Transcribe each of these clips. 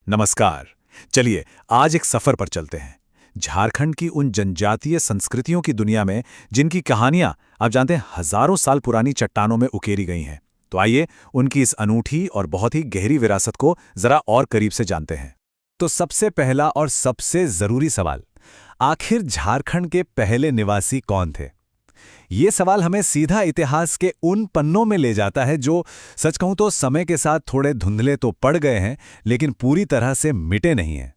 नमस्कार। चलिए आज एक सफर पर चलते हैं झारखंड की उन जनजातीय संस्कृतियों की दुनिया में जिनकी कहानियां आप जानते हैं हजारों साल पुरानी चट्टानों में उकेरी गई हैं। तो आइए उनकी इस अनूठी और बहुत ही गहरी विरासत को जरा और करीब से जानते हैं। तो सबसे पहला और सबसे जरूरी सवाल, आखिर झारखंड के पहले निवासी कौन थे? ये सवाल हमें सीधा इतिहास के उन पन्नों में ले जाता है जो सच कहूं तो समय के साथ थोड़े धुंधले तो पड़ गए हैं, लेकिन पूरी तरह से मिटे नहीं हैं।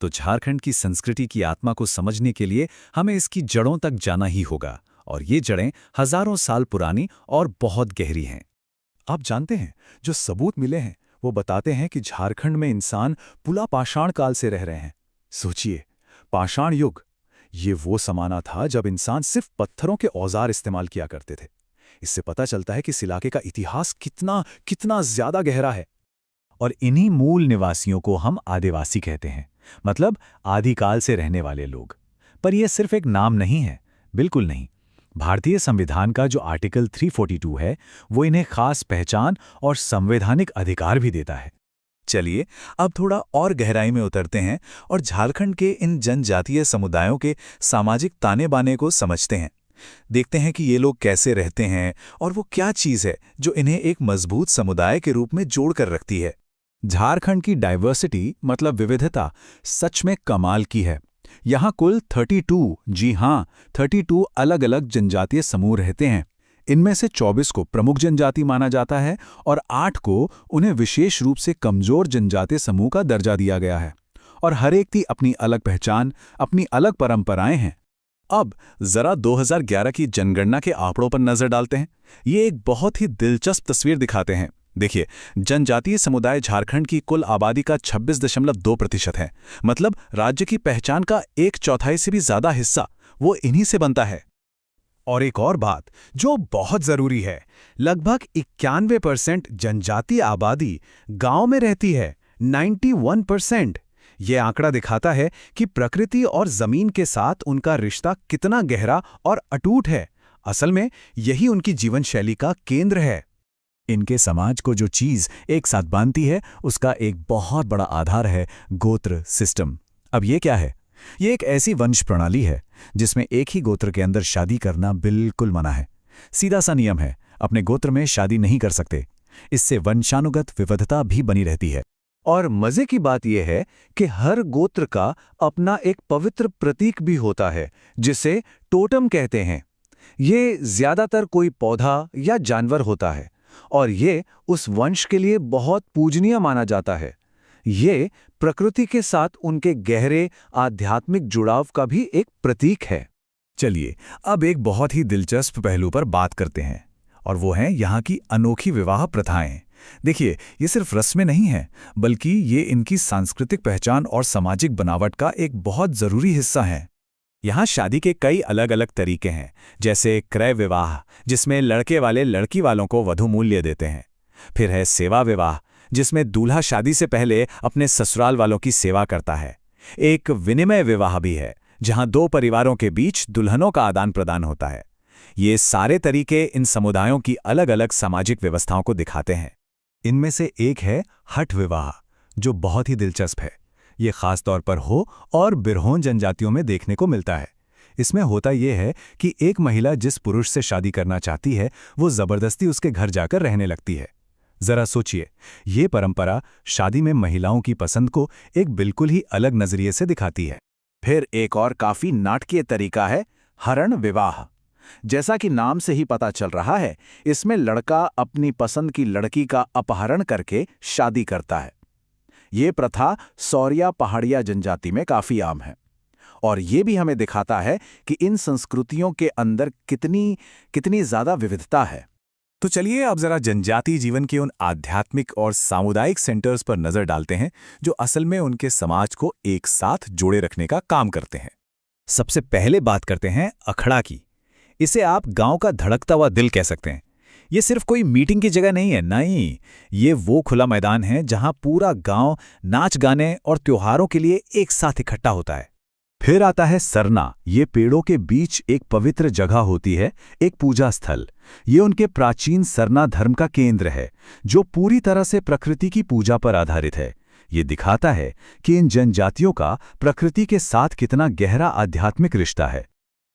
तो झारखंड की संस्कृति की आत्मा को समझने के लिए हमें इसकी जड़ों तक जाना ही होगा, और ये जड़ें हजारों साल पुरानी और बहुत गहरी हैं। आप जानते हैं, जो सबूत मिले हैं वो बताते हैं कि झारखंड में इंसान पुला पाषाण काल से रह रहे हैं। सोचिए, पाषाण युग, ये वो समाना था जब इंसान सिर्फ पत्थरों के औजार इस्तेमाल किया करते थे। इससे पता चलता है कि इस इलाके का इतिहास कितना कितना ज्यादा गहरा है। और इन्हीं मूल निवासियों को हम आदिवासी कहते हैं, मतलब आदिकाल से रहने वाले लोग। पर यह सिर्फ एक नाम नहीं है, बिल्कुल नहीं। भारतीय संविधान का जो आर्टिकल 342 है वो इन्हें खास पहचान और संवैधानिक अधिकार भी देता है। चलिए अब थोड़ा और गहराई में उतरते हैं और झारखंड के इन जनजातीय समुदायों के सामाजिक ताने बाने को समझते हैं। देखते हैं कि ये लोग कैसे रहते हैं और वो क्या चीज़ है जो इन्हें एक मजबूत समुदाय के रूप में जोड़कर रखती है। झारखंड की डाइवर्सिटी मतलब विविधता सच में कमाल की है। यहाँ कुल 32, जी हाँ 32 अलग अलग जनजातीय समूह रहते हैं। इनमें से 24 को प्रमुख जनजाति माना जाता है और 8 को उन्हें विशेष रूप से कमजोर जनजातीय समूह का दर्जा दिया गया है। और हर एक की अपनी अलग पहचान, अपनी अलग परंपराएं हैं। अब जरा 2011 की जनगणना के आंकड़ों पर नजर डालते हैं। ये एक बहुत ही दिलचस्प तस्वीर दिखाते हैं। देखिए, जनजातीय समुदाय झारखंड की कुल आबादी का 26.2% है। मतलब राज्य की पहचान का 1/4 से भी ज्यादा हिस्सा वो इन्हीं से बनता है। और एक और बात जो बहुत जरूरी है, लगभग 91% जनजातीय आबादी गांव में रहती है। 91%। यह आंकड़ा दिखाता है कि प्रकृति और जमीन के साथ उनका रिश्ता कितना गहरा और अटूट है। असल में यही उनकी जीवन शैली का केंद्र है। इनके समाज को जो चीज एक साथ बांधती है उसका एक बहुत बड़ा आधार है गोत्र सिस्टम। अब ये क्या है? ये एक ऐसी वंश प्रणाली है जिसमें एक ही गोत्र के अंदर शादी करना बिल्कुल मना है। सीधा सा नियम है, अपने गोत्र में शादी नहीं कर सकते। इससे वंशानुगत विविधता भी बनी रहती है। और मजे की बात यह है कि हर गोत्र का अपना एक पवित्र प्रतीक भी होता है जिसे टोटम कहते हैं। ये ज्यादातर कोई पौधा या जानवर होता है और ये उस वंश के लिए बहुत पूजनीय माना जाता है। ये प्रकृति के साथ उनके गहरे आध्यात्मिक जुड़ाव का भी एक प्रतीक है। चलिए अब एक बहुत ही दिलचस्प पहलू पर बात करते हैं, और वो है यहाँ की अनोखी विवाह प्रथाएं। देखिए, ये सिर्फ रस्में नहीं हैं, बल्कि ये इनकी सांस्कृतिक पहचान और सामाजिक बनावट का एक बहुत जरूरी हिस्सा है। यहाँ शादी के कई अलग अलग तरीके हैं, जैसे क्रय विवाह जिसमें लड़के वाले लड़की वालों को वधू मूल्य देते हैं। फिर है सेवा विवाह जिसमें दूल्हा शादी से पहले अपने ससुराल वालों की सेवा करता है। एक विनिमय विवाह भी है जहां दो परिवारों के बीच दुल्हनों का आदान प्रदान होता है। ये सारे तरीके इन समुदायों की अलग अलग सामाजिक व्यवस्थाओं को दिखाते हैं। इनमें से एक है हठ विवाह, जो बहुत ही दिलचस्प है। ये खास तौर पर हो और बिरहोन जनजातियों में देखने को मिलता है। इसमें होता यह है कि एक महिला जिस पुरुष से शादी करना चाहती है वो जबरदस्ती उसके घर जाकर रहने लगती है। जरा सोचिए, ये परंपरा शादी में महिलाओं की पसंद को एक बिल्कुल ही अलग नजरिए से दिखाती है। फिर एक और काफी नाटकीय तरीका है हरण विवाह। जैसा कि नाम से ही पता चल रहा है, इसमें लड़का अपनी पसंद की लड़की का अपहरण करके शादी करता है। ये प्रथा सौरिया पहाड़िया जनजाति में काफी आम है। और ये भी हमें दिखाता है कि इन संस्कृतियों के अंदर कितनी ज्यादा विविधता है। तो चलिए अब जरा जनजातीय जीवन के उन आध्यात्मिक और सामुदायिक सेंटर्स पर नजर डालते हैं जो असल में उनके समाज को एक साथ जोड़े रखने का काम करते हैं। सबसे पहले बात करते हैं अखड़ा की। इसे आप गांव का धड़कता हुआ दिल कह सकते हैं। ये सिर्फ कोई मीटिंग की जगह नहीं है, नहीं, ये वो खुला मैदान है जहां पूरा गांव नाच गाने और त्योहारों के लिए एक साथ इकट्ठा होता है। फिर आता है सरना। ये पेड़ों के बीच एक पवित्र जगह होती है, एक पूजा स्थल। ये उनके प्राचीन सरना धर्म का केंद्र है जो पूरी तरह से प्रकृति की पूजा पर आधारित है। ये दिखाता है कि इन जनजातियों का प्रकृति के साथ कितना गहरा आध्यात्मिक रिश्ता है।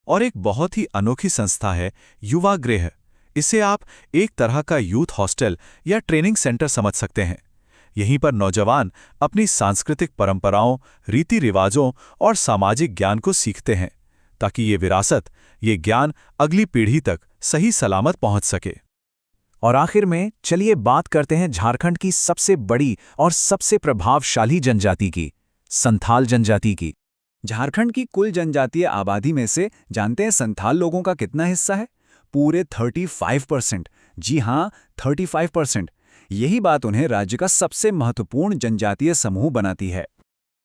और एक बहुत ही अनोखी संस्था है युवा गृह। इसे आप एक तरह का यूथ हॉस्टल या ट्रेनिंग सेंटर समझ सकते हैं। यहीं पर नौजवान अपनी सांस्कृतिक परंपराओं, रीति रिवाजों और सामाजिक ज्ञान को सीखते हैं, ताकि ये विरासत, ये ज्ञान अगली पीढ़ी तक सही सलामत पहुंच सके। और आखिर में चलिए बात करते हैं झारखंड की सबसे बड़ी और सबसे प्रभावशाली जनजाति की, संथाल जनजाति की। झारखंड की कुल जनजातीय आबादी में से जानते हैं संथाल लोगों का कितना हिस्सा है? पूरे 35%। जी हाँ, 35%। यही बात उन्हें राज्य का सबसे महत्वपूर्ण जनजातीय समूह बनाती है।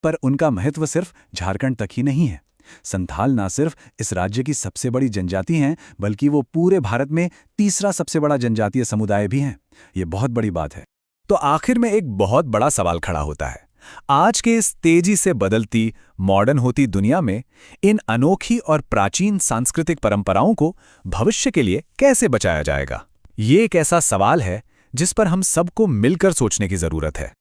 पर उनका महत्व सिर्फ झारखंड तक ही नहीं है। संथाल न सिर्फ इस राज्य की सबसे बड़ी जनजाति हैं, बल्कि वो पूरे भारत में तीसरा सबसे बड़ा जनजातीय समुदाय भी हैं। ये बहुत बड़ी बात है। तो आखिर में एक बहुत बड़ा सवाल खड़ा होता है, आज के इस तेजी से बदलती, मॉडर्न होती दुनिया में इन अनोखी और प्राचीन सांस्कृतिक परंपराओं को भविष्य के लिए कैसे बचाया जाएगा? ये एक ऐसा सवाल है जिस पर हम सबको मिलकर सोचने की जरूरत है।